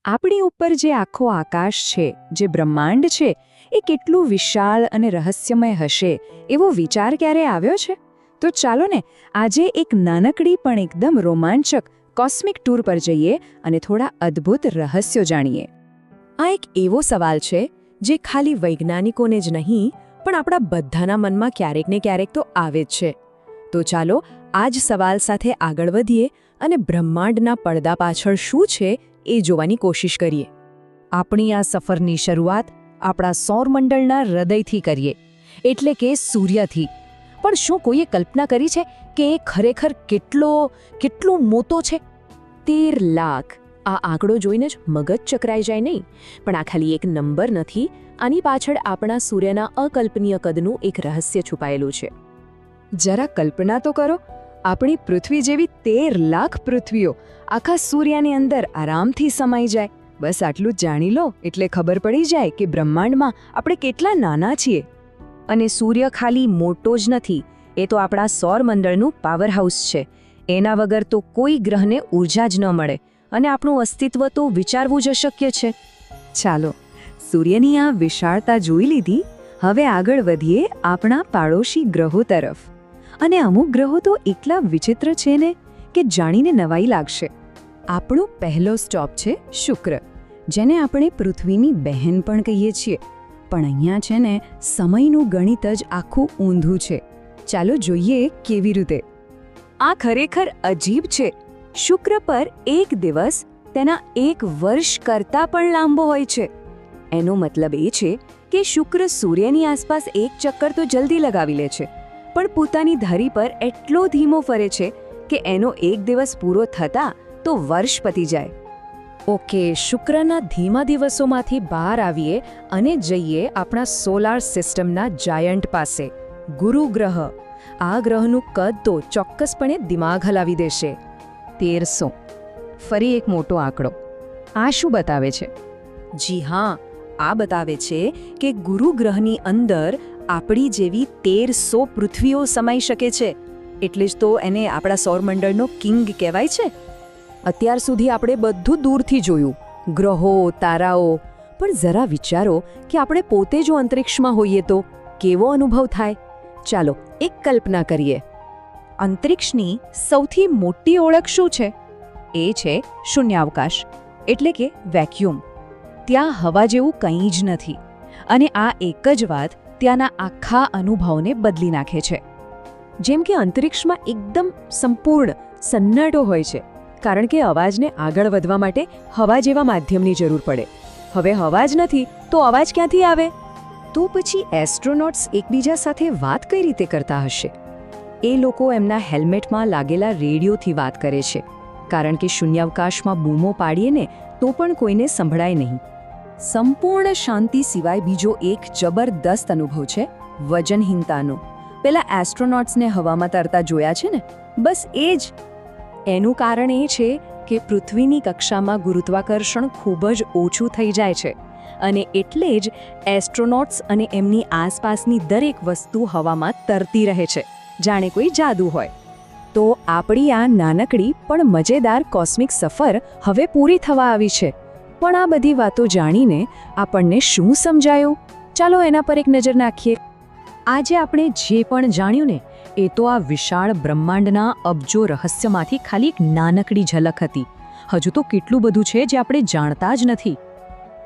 આપણી ઉપર જે આખો આકાશ છે, જે બ્રહ્માંડ છે, એ કેટલું વિશાળ અને રહસ્યમય હશે એવો વિચાર ક્યારે આવ્યો છે? તો ચાલો ને આજે એક નાનકડી પણ એકદમ રોમાંચક કોસ્મિક ટૂર પર જઈએ અને થોડા અદ્ભુત રહસ્યો જાણીએ. આ એક એવો સવાલ છે જે ખાલી વૈજ્ઞાનિકોને જ નહીં પણ આપણા બધાના મનમાં ક્યારેક ને ક્યારેક તો આવે જ છે. તો ચાલો આ જ સવાલ સાથે આગળ વધીએ અને બ્રહ્માંડના પડદા પાછળ શું છે એ જોવાની કોશિશ કરીએ. આપણી આ સફરની શરૂઆત આપણા સૌરમંડળના હૃદયથી કરીએ, એટલે કે સૂર્યથી. પણ શું કોઈએ કલ્પના કરી છે કે એ ખરેખર કેટલો મોટો છે? 13 લાખ. આ આંકડો જોઈને જ મગજ ચકરાઈ જાય નહીં, પણ આ ખાલી એક નંબર નથી. આની પાછળ આપણા સૂર્યના અકલ્પનીય કદનું એક રહસ્ય છુપાયેલું છે. જરા કલ્પના તો કરો, આપણી પૃથ્વી જેવી 13 લાખ પૃથ્વીઓ આખા સૂર્યની અંદર આરામથી સમાઈ જાય. બસ આટલું જ જાણી લો એટલે ખબર પડી જાય કે બ્રહ્માંડમાં આપણે કેટલા નાના છીએ. અને સૂર્ય ખાલી મોટો જ નથી, એ તો આપણા સૌરમંડળનું પાવરહાઉસ છે. એના વગર તો કોઈ ગ્રહને ઊર્જા જ ન મળે અને આપણું અસ્તિત્વ તો વિચારવું જ અશક્ય છે. ચાલો સૂર્યની આ વિશાળતા જોઈ લીધી, હવે આગળ વધીએ આપણા પાડોશી ગ્રહો તરફ. અને અમુક ગ્રહો તો એટલા વિચિત્ર છે ને કે જાણીને નવાઈ લાગશે. આપણો પહેલો સ્ટોપ છે શુક્ર, જેને આપણે પૃથ્વીની બહેન પણ કહીએ છીએ. પણ અહીંયા છે ને સમયનું ગણિત જ આખું ઊંધું છે. ચાલો જોઈએ કેવી રીતે. આ ખરેખર અજીબ છે. શુક્ર પર એક દિવસ તેના 1 વર્ષ કરતાં પણ લાંબો હોય છે. એનો મતલબ એ છે કે શુક્ર સૂર્યની આસપાસ એક ચક્કર તો જલ્દી લગાવી લે છે, પણ પોતાની ધરી પર એટલો ધીમો ફરે છે કે એનો એક દિવસ પૂરો થતાં તો વર્ષ પતી જાય. ઓકે, શુક્રના ધીમા દિવસોમાંથી બહાર આવીએ અને જઈએ આપણા સોલાર સિસ્ટમના જાયન્ટ પાસે, ગુરુ ગ્રહ. આ ગ્રહનું કદ તો ચોક્કસપણે દિમાગ હલાવી દેશે. 1300. ફરી એક મોટો આંકડો. આ શું બતાવે છે? જી હા, આ બતાવે છે કે ગુરુ ગ્રહની અંદર આપણી જેવી 1300 પૃથ્વીઓ સમાઈ શકે છે. એટલે જ તો એને આપણા સૌરમંડળનો કિંગ કહેવાય છે. અત્યાર સુધી આપણે બધું દૂરથી જોયું, ગ્રહો, તારાઓ. પણ જરા વિચારો કે આપણે પોતે જો અંતરિક્ષમાં હોઈએ તો કેવો અનુભવ થાય. ચાલો એક કલ્પના કરીએ. અંતરિક્ષની સૌથી મોટી ઓળખ શું છે? એ છે શૂન્યાવકાશ, એટલે કે વેક્યુમ. ત્યાં હવા જેવું કંઈ જ નથી. અને આ એક જ વાત ત્યાંના આખા અનુભવને બદલી નાખે છે. જેમ કે અંતરિક્ષમાં એકદમ સંપૂર્ણ સન્નાટો હોય છે, કારણ કે અવાજને આગળ વધવા માટે હવા જેવા માધ્યમની જરૂર પડે. હવે હવા જ નથી તો અવાજ ક્યાંથી આવે? તો પછી એસ્ટ્રોનોટ્સ એકબીજા સાથે વાત કઈ રીતે કરતા હશે? એ લોકો એમના હેલ્મેટમાં લાગેલા રેડિયોથી વાત કરે છે, કારણ કે શૂન્યાવકાશમાં બૂમો પાડીએ ને તો પણ કોઈને સંભળાય નહીં. સંપૂર્ણ શાંતિ સિવાય બીજો એક જબરદસ્ત અનુભવ છે વજનહીનતાનો. પેલા એસ્ટ્રોનોટ્સને હવામાં તરતા જોયા છે ને, બસ એ જ. એનું કારણ એ છે કે પૃથ્વીની કક્ષામાં ગુરુત્વાકર્ષણ ખૂબ જ ઓછું થઈ જાય છે, અને એટલે જ એસ્ટ્રોનોટ્સ અને એમની આસપાસની દરેક વસ્તુ હવામાં તરતી રહે છે, જાણે કોઈ જાદુ હોય. તો આપણી આ નાનકડી પણ મજેદાર કોસ્મિક સફર હવે પૂરી થવા આવી છે. પણ આ બધી વાતો જાણીને આપણને શું સમજાયું? ચાલો એના પર એક નજર નાખીએ. આજે આપણે જે પણ જાણ્યું ને એ તો આ વિશાળ બ્રહ્માંડના અબજો રહસ્યમાંથી ખાલી એક નાનકડી ઝલક હતી. હજુ તો કેટલું બધું છે જે આપણે જાણતા જ નથી.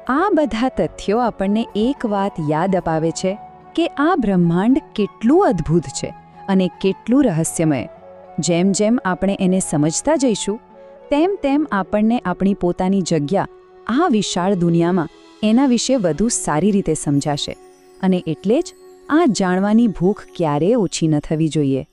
આ બધા તથ્યો આપણને એક વાત યાદ અપાવે છે કે આ બ્રહ્માંડ કેટલું અદ્ભુત છે અને કેટલું રહસ્યમય. જેમ જેમ આપણે એને સમજતા જઈશું તેમ તેમ આપણને આપણી પોતાની જગ્યા આ વિશાળ દુનિયામાં એના વિશે વધુ સારી રીતે સમજાશે. અને એટલે જ આ જાણવાની ભૂખ ક્યારેય ઓછી ન થવી જોઈએ.